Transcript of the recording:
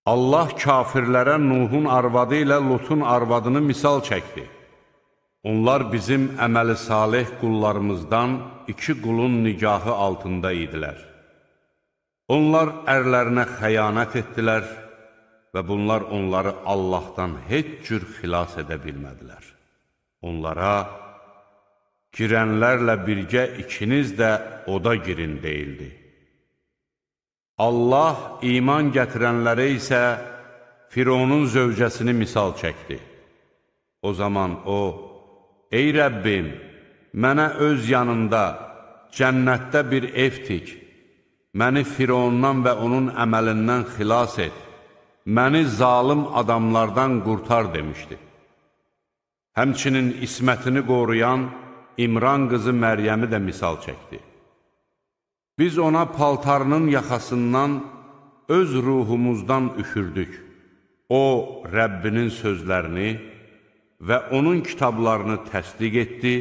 Allah kafirlərə Nuhun arvadı ilə Lutun arvadını misal çəkdi. Onlar bizim əməli salih qullarımızdan iki qulun nigahı altında idilər. Onlar ərlərinə xəyanət etdilər və bunlar onları Allahdan heç cür xilas edə bilmədilər. Onlara, girənlərlə birgə ikiniz də oda girin deyildi. Allah iman gətirənlərə isə Fironun zövcəsini misal çəkdi. O zaman o, ey Rəbbim, mənə öz yanında, cənnətdə bir ev tik, məni Firondan və onun əməlindən xilas et, məni zalım adamlardan qurtar demişdi. Həmçinin ismətini qoruyan İmran qızı Məryəmi də misal çəkdi. Biz ona paltarının yaxasından öz ruhumuzdan üfürdük. O, Rəbbinin sözlərini və onun kitablarını təsdiq etdi